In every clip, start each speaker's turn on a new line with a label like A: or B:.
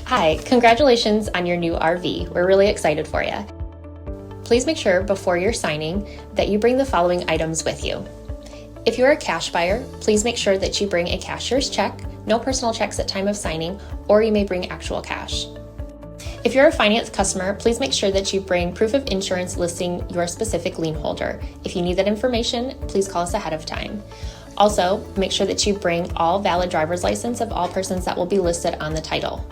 A: Hi, congratulations on your new RV. We're really excited for you. Please make sure before you're signing that you bring the following items with you. If you're a cash buyer, please make sure that you bring a cashier's check, no personal checks at time of signing, or you may bring actual cash. If you're a finance customer, please make sure that you bring proof of insurance listing your specific lien holder. If you need that information, please call us ahead of time. Also, make sure that you bring all valid driver's license of all persons that will be listed on the title.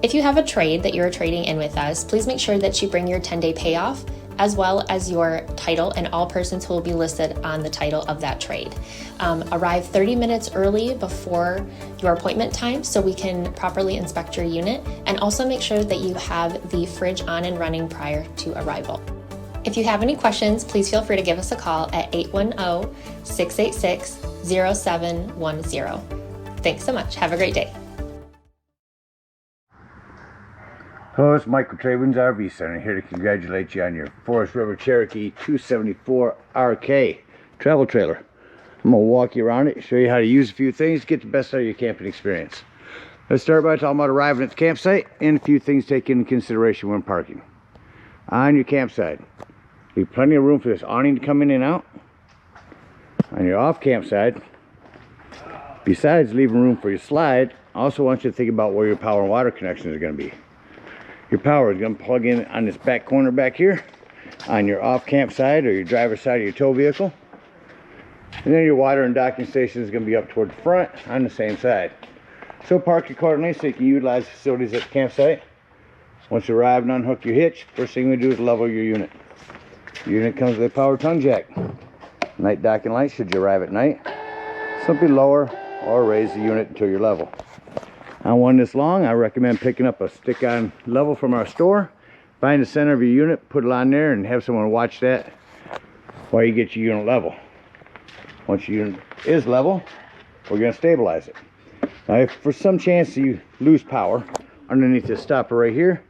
A: If you have a trade that you're trading in with us, please make sure that you bring your 10-day payoff, as well as your title and all persons who will be listed on the title of that trade. Arrive 30 minutes early before your appointment time so we can properly inspect your unit, and also make sure that you have the fridge on and running prior to arrival. If you have any questions, please feel free to give us a call at 810-686-0710. Thanks so much. Have a great day.
B: Hello, it's Mike with TradeWinds RV Center, here to congratulate you on your Forest River Cherokee 274 RK travel trailer. I'm going to walk you around it, show you how to use a few things, get the best out of your camping experience. Let's start by talking about arriving at the campsite and a few things to take into consideration when parking. On your campsite, leave plenty of room for this awning to come in and out. On your off campsite, besides leaving room for your slide, I also want you to think about where your power and water connections are going to be. Your power is going to plug in on this back corner back here on your off campsite or your driver's side of your tow vehicle, and then your water and docking station is going to be up toward the front on the same side. So park accordingly so you can utilize facilities at the campsite. Once you arrive and unhook your hitch, first thing we do is level your unit. The unit comes with a power tongue jack, night docking light should you arrive at night. Simply lower or raise the unit until you're level. On one this long, I recommend picking up a stick-on level from our store. Find the center of your unit, put it on there, and have someone watch that while you get your unit level. Once your unit is level, we're going to stabilize it. Now, if for some chance you lose power, underneath this stopper right here,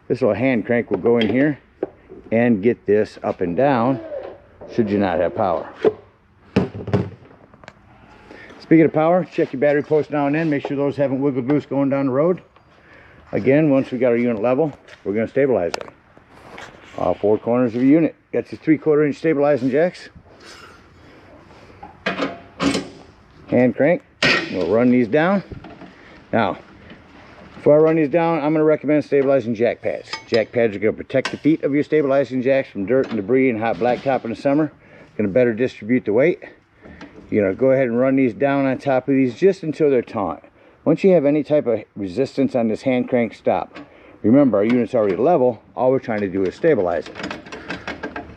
B: this little hand crank will go in here and get this up and down should you not have power. Speaking of power, check your battery post now and then. Make sure those haven't wiggled loose going down the road. Again, once we got our unit level, we're going to stabilize it. All four corners of your unit. Got your 3/4 inch stabilizing jacks. Hand crank. We'll run these down. Now, before I run these down, I'm going to recommend stabilizing jack pads. Jack pads are going to protect the feet of your stabilizing jacks from dirt and debris and hot blacktop in the summer. Going to better distribute the weight. You're going to go ahead and run these down on top of these just until they're taut. Once you have any type of resistance on this hand crank, stop. Remember, our unit's already level. All we're trying to do is stabilize it.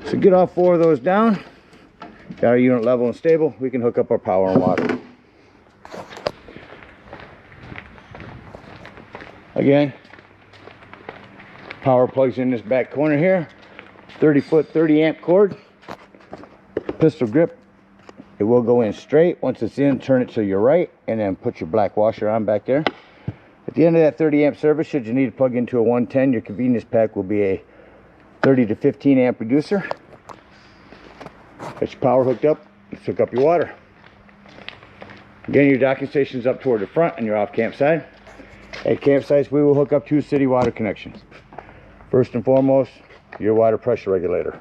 B: So get all four of those down. Got our unit level and stable. We can hook up our power and water. Again, power plugs in this back corner here. 30-foot, 30-amp cord. Pistol grip. It will go in straight. Once it's in, turn it to your right and then put your black washer on back there. At the end of that 30-amp service, should you need to plug into a 110, your convenience pack will be a 30 to 15 amp reducer. Got your power hooked up. Let's hook up your water. Again, your docking station is up toward the front and you're off campsite. At campsites, we will hook up 2 city water connections. First and foremost, your water pressure regulator.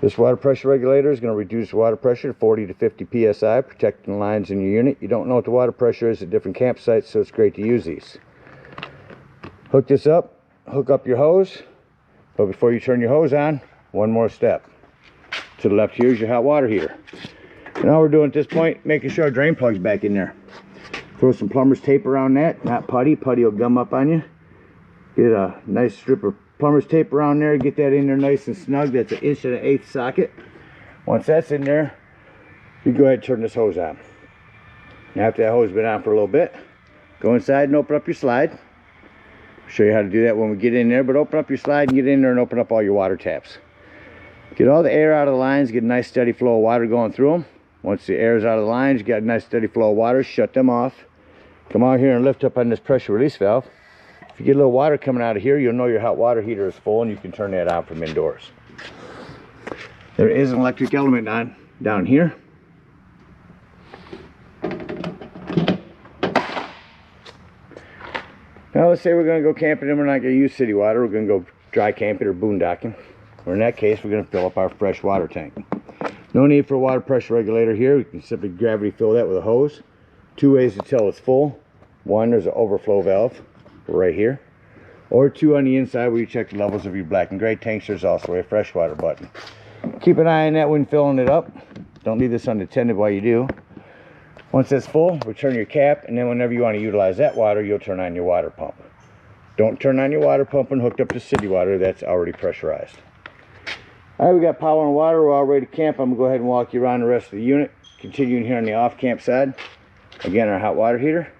B: This water pressure regulator is going to reduce the water pressure to 40 to 50 psi, protecting the lines in your unit. You don't know what the water pressure is at different campsites, so it's great to use these. Hook this up, hook up your hose, but before you turn your hose on, one more step. To the left here is your hot water heater. And all we're doing at this point, making sure our drain plug's back in there. Throw some plumber's tape around that, not putty. Putty will gum up on you. Get a nice strip of plumber's tape around there, get that in there nice and snug. That's 1 1/8 socket. Once that's in there, you go ahead and turn this hose on. Now, after that hose has been on for a little bit, go inside and open up your slide. I'll show you how to do that when we get in there, but open up your slide and get in there and open up all your water taps. Get all the air out of the lines, get a nice steady flow of water going through them. Once the air is out of the lines, you got a nice steady flow of water, shut them off. Come out here and lift up on this pressure release valve. If you get a little water coming out of here, you'll know your hot water heater is full and you can turn that on from indoors. There is an electric element on down here. Now let's say we're going to go camping and we're not going to use city water. We're going to go dry camping or boondocking. Or in that case, we're going to fill up our fresh water tank. No need for a water pressure regulator here. We can simply gravity fill that with a hose. Two ways to tell it's full. One, there's an overflow valve right here. Or two, on the inside where you check the levels of your black and gray tanks, there's also a freshwater button. Keep an eye on that when filling it up. Don't leave this unattended while you do. Once it's full, return your cap, and then whenever you want to utilize that water, you'll turn on your water pump. Don't turn on your water pump when hooked up to city water. That's already pressurized. All right, we got power and water. We're all ready to camp. I'm going to go ahead and walk you around the rest of the unit. Continuing here on the off-camp side. Again, our hot water heater.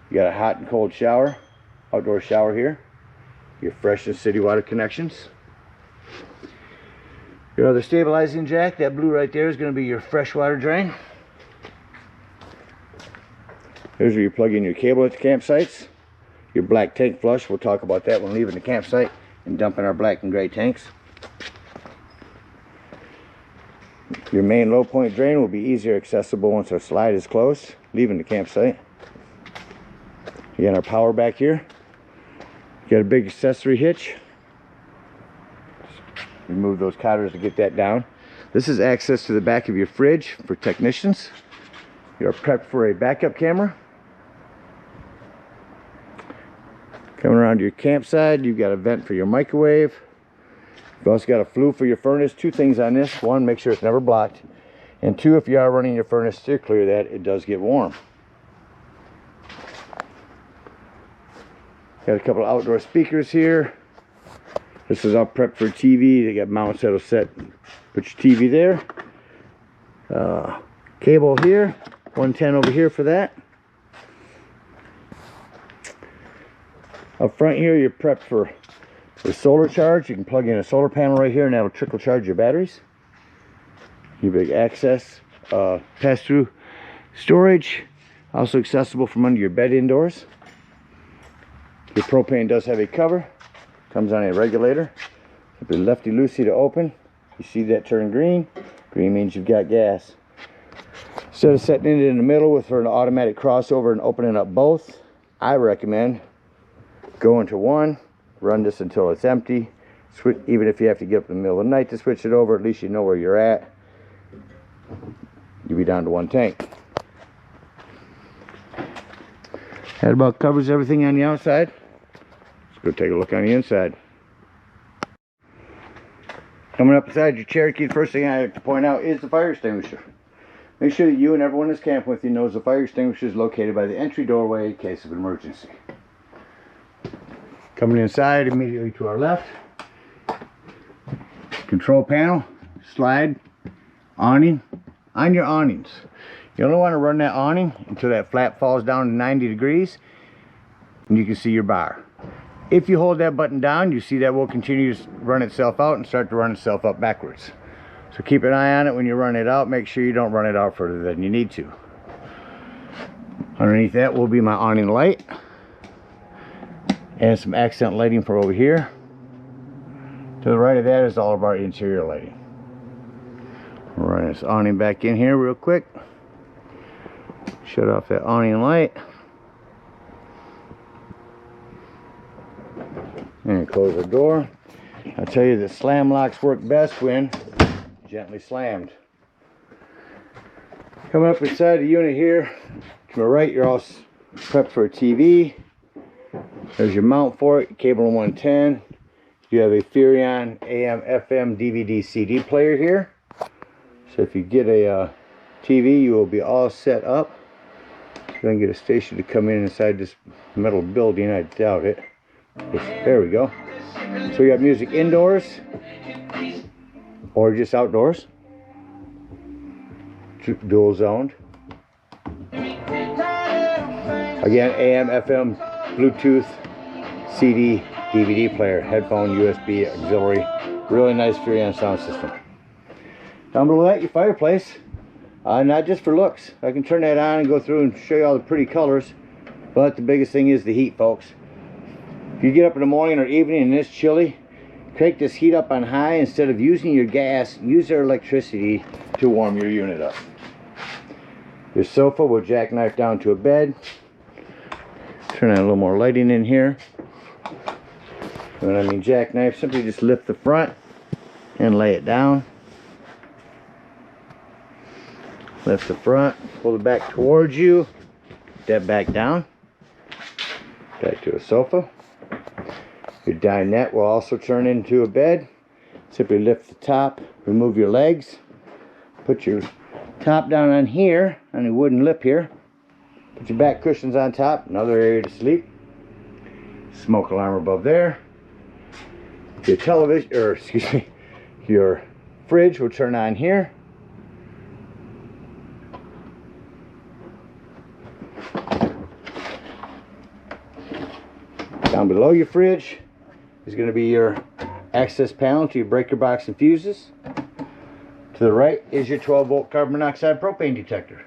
B: You got a hot and cold shower. Outdoor shower here. Your fresh and city water connections. Your other stabilizing jack, that blue right there, is going to be your fresh water drain. Here's where you plug in your cable at the campsites. Your black tank flush, we'll talk about that when leaving the campsite and dumping our black and gray tanks. Your main low point drain will be easier accessible once our slide is closed, leaving the campsite. Again, our power back here. You got a big accessory hitch. Remove those cotters to get that down. This is access to the back of your fridge for technicians. You're prepped for a backup camera. Coming around to your campsite, you've got a vent for your microwave. You've also got a flue for your furnace. Two things on this. One, make sure it's never blocked. And two, if you are running your furnace, steer clear of that. It does get warm. Got a couple of outdoor speakers here. This is all prepped for TV. They got mounts that'll set. Put your TV there. Cable here. 110 over here for that. Up front here, you're prepped for the solar charge. You can plug in a solar panel right here and that'll trickle charge your batteries. Your big access pass-through storage, also accessible from under your bed indoors. Your propane does have a cover, comes on a regulator. It'll be lefty-loosey to open. You see that turn green? Green means you've got gas. Instead of setting it in the middle with an automatic crossover and opening up both, I recommend going to one, run this until it's empty. Switch, even if you have to get up in the middle of the night to switch it over, at least you know where you're at. You'll be down to one tank. That about covers everything on the outside. Let's go take a look on the inside. Coming up inside your Cherokee, the first thing I like to point out is the fire extinguisher. Make sure that you and everyone that's camping with you knows the fire extinguisher is located by the entry doorway in case of an emergency. Coming inside immediately to our left, control panel, slide, awning. On your awnings, you only want to run that awning until that flap falls down to 90 degrees and you can see your bar. If you hold that button down, you see that will continue to run itself out and start to run itself up backwards. So keep an eye on it when you run it out. Make sure you don't run it out further than you need to. Underneath that will be my awning light and some accent lighting for over here. To the right of that is all of our interior lighting. We'll run this awning back in here real quick. Shut off that awning light. And close the door. I'll tell you that slam locks work best when gently slammed. Coming up inside the unit here, to my right, you're all prepped for a TV. There's your mount for it, cable in 110. You have a Furrion AM, FM, DVD, CD player here. So if you get a TV, you will be all set up. You're going to get a station to come in inside this metal building. I doubt it. There we go. So you got music indoors or just outdoors. Dual zoned. Again, AM, FM, Bluetooth, CD, DVD player, headphone, USB, auxiliary. Really nice Furrion sound system. Down below that, your fireplace. Not just for looks. I can turn that on and go through and show you all the pretty colors. But the biggest thing is the heat, folks. If you get up in the morning or evening and it's chilly, crank this heat up on high. Instead of using your gas, use your electricity to warm your unit up. Your sofa will jackknife down to a bed. Turn on a little more lighting in here. When I mean jackknife, simply just lift the front and lay it down. Lift the front, pull it back towards you, step back down, back to a sofa. Your dinette will also turn into a bed. Simply lift the top, remove your legs, put your top down on here, on the wooden lip here. Put your back cushions on top, another area to sleep. Smoke alarm above there. Your television, or excuse me, your fridge will turn on here. Down below your fridge is going to be your access panel to your breaker box and fuses. To the right is your 12-volt carbon monoxide propane detector.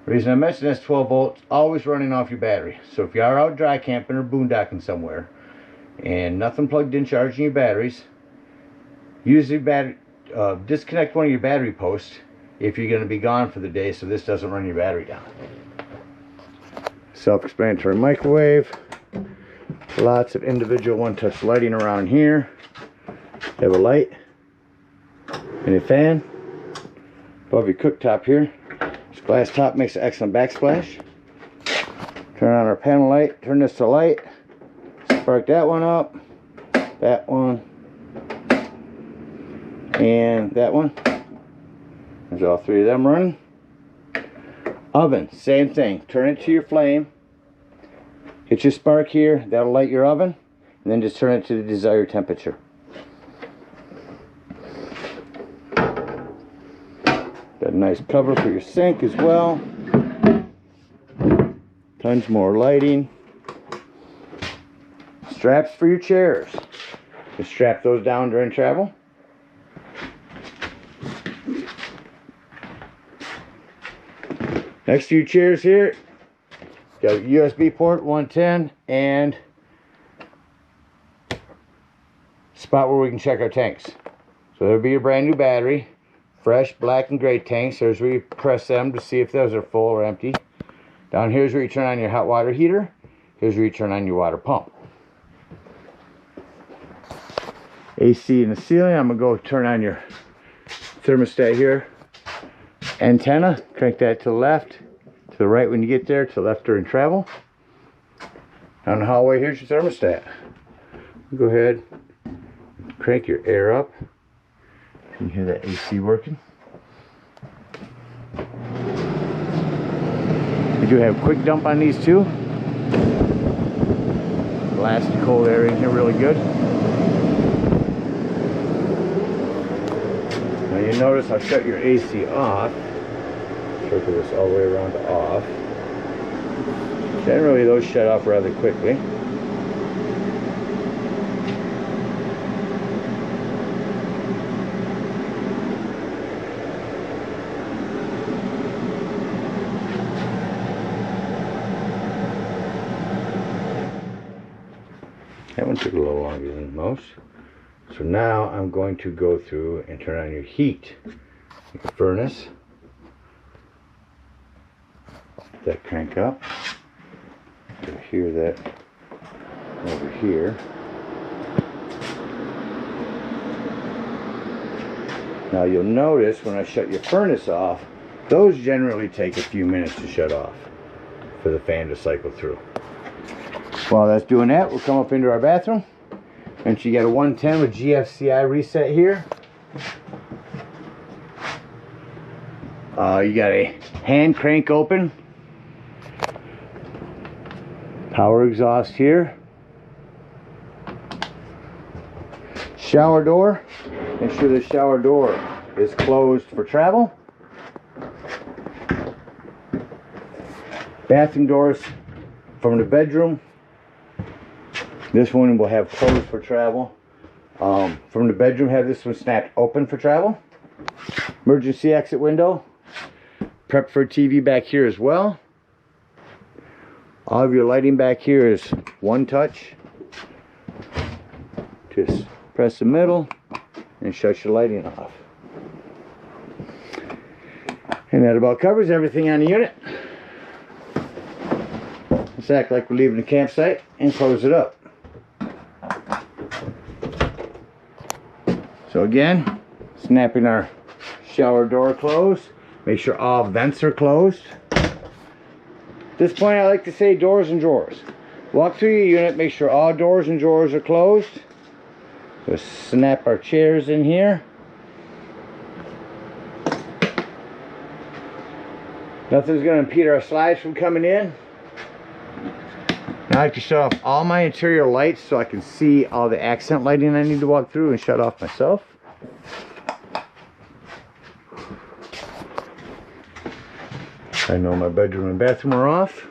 B: The reason I mention this, 12 volts, always running off your battery. So if you are out dry camping or boondocking somewhere and nothing plugged in charging your batteries, use the battery, disconnect one of your battery posts if you're going to be gone for the day so this doesn't run your battery down. Self-explanatory microwave. Lots of individual one-touch lighting around here. You have a light and a fan above your cooktop here. This glass top makes an excellent backsplash. Turn on our panel light. Turn this to light. Spark that one up. That one. And that one. There's all three of them running. Oven, same thing. Turn it to your flame. Hit your spark here, that'll light your oven, and then just turn it to the desired temperature. Got a nice cover for your sink as well. Tons more lighting. Straps for your chairs. Just strap those down during travel. Next to your chairs here, got a USB port, 110, and spot where we can check our tanks. So there'll be a brand new battery, fresh black and gray tanks. There's where you press them to see if those are full or empty. Down here's where you turn on your hot water heater. Here's where you turn on your water pump. AC in the ceiling. I'm gonna go turn on your thermostat here. Antenna, crank that to the left. To the right when you get there, to the left during travel. Down the hallway, here's your thermostat. Go ahead, crank your air up. You can hear that AC working. We do have quick dump on these too. Blast the cold air in here really good. Now you notice I'll shut your AC off. Circle this all the way around to off. Generally those shut off rather quickly. That one took a little longer than most. So now I'm going to go through and turn on your heat. Your furnace. That crank up. You hear that over here. Now you'll notice when I shut your furnace off, those generally take a few minutes to shut off for the fan to cycle through. While that's doing that, we'll come up into our bathroom. And you got a 110 with GFCI reset here. You got a hand crank open. Power exhaust here. Shower door. Make sure the shower door is closed for travel. Bathroom doors from the bedroom. This one will have closed for travel. From the bedroom, have this one snapped open for travel. Emergency exit window. Prep for TV back here as well. All of your lighting back here is one touch. Just press the middle and shut your lighting off. And that about covers everything on the unit. Let's act like we're leaving the campsite and close it up. So again, snapping our shower door closed. Make sure all vents are closed. At this point, I like to say doors and drawers. Walk through your unit, make sure all doors and drawers are closed. Just snap our chairs in here. Nothing's going to impede our slides from coming in. Now I have to shut off all my interior lights so I can see all the accent lighting I need to walk through and shut off myself. I know my bedroom and bathroom are off.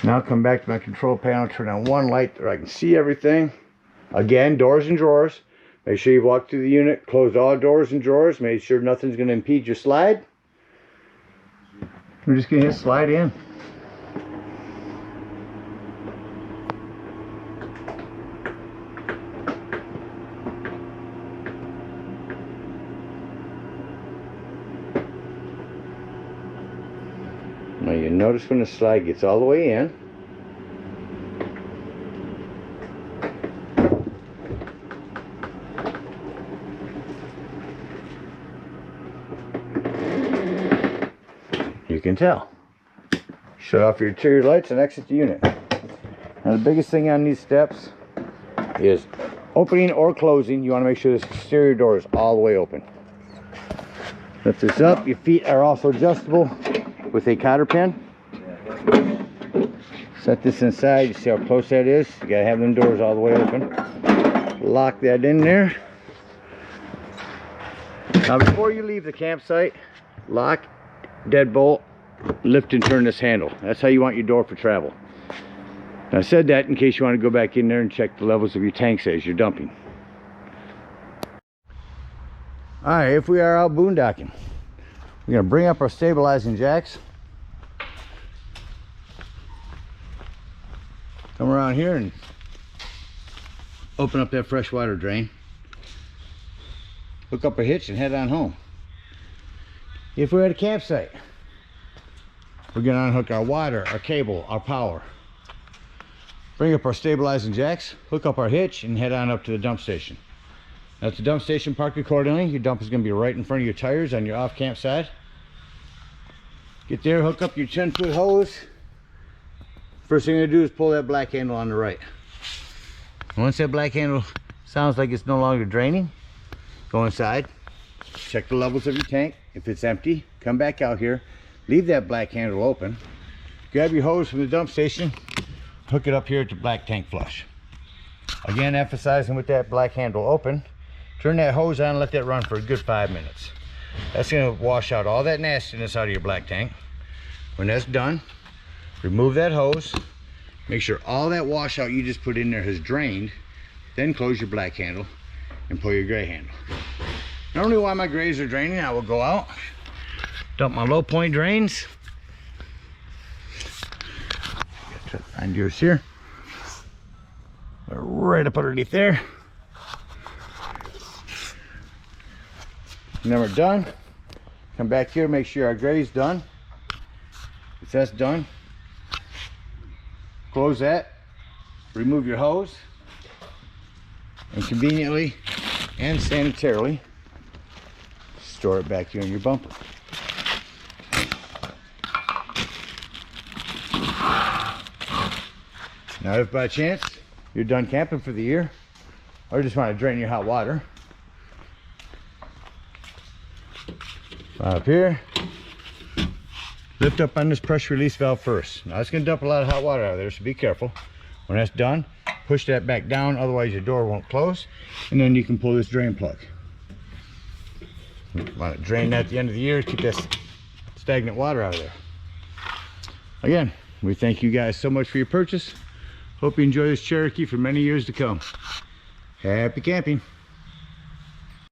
B: Now come back to my control panel, turn on one light so I can see everything. Again, doors and drawers. Make sure you walk through the unit, close all doors and drawers, make sure nothing's going to impede your slide. We're just going to hit slide in. Now you notice when the slide gets all the way in, you can tell. Shut off your interior lights and exit the unit. Now the biggest thing on these steps is opening or closing. You want to make sure this exterior door is all the way open. Lift this up. Your feet are also adjustable with a cotter pin. Set this inside. You see how close that is? You gotta have them doors all the way open. Lock that in there. Now before you leave the campsite, lock, deadbolt, lift and turn this handle. That's how you want your door for travel. Now I said that in case you want to go back in there and check the levels of your tanks as you're dumping. Alright, if we are out boondocking, we're going to bring up our stabilizing jacks. Come around here and open up that fresh water drain. Hook up a hitch and head on home. If we're at a campsite, we're going to unhook our water, our cable, our power. Bring up our stabilizing jacks, hook up our hitch, and head on up to the dump station. Now at the dump station, park accordingly. Your dump is going to be right in front of your tires on your off-camp side. Get there, hook up your 10-foot hose. First thing you're going to do is pull that black handle on the right. Once that black handle sounds like it's no longer draining, go inside, check the levels of your tank. If it's empty, come back out here, leave that black handle open, grab your hose from the dump station, hook it up here at the black tank flush. Again, emphasizing with that black handle open, turn that hose on and let that run for a good 5 minutes. That's going to wash out all that nastiness out of your black tank. When that's done, remove that hose, make sure all that washout you just put in there has drained, then close your black handle and pull your gray handle. Normally while my grays are draining, I will go out, dump my low point drains. Try to find yours here. They're right up underneath there. And then we're done. Come back here, make sure our gray's done. If that's done, close that, remove your hose, and conveniently and sanitarily store it back here in your bumper. Now if by chance you're done camping for the year or just want to drain your hot water, up here, lift up on this pressure release valve first. Now it's going to dump a lot of hot water out of there, so be careful. When that's done, push that back down, otherwise your door won't close, and then you can pull this drain plug. You want to drain that at the end of the year, keep that stagnant water out of there. Again, we thank you guys so much for your purchase. Hope you enjoy this Cherokee for many years to come. Happy camping.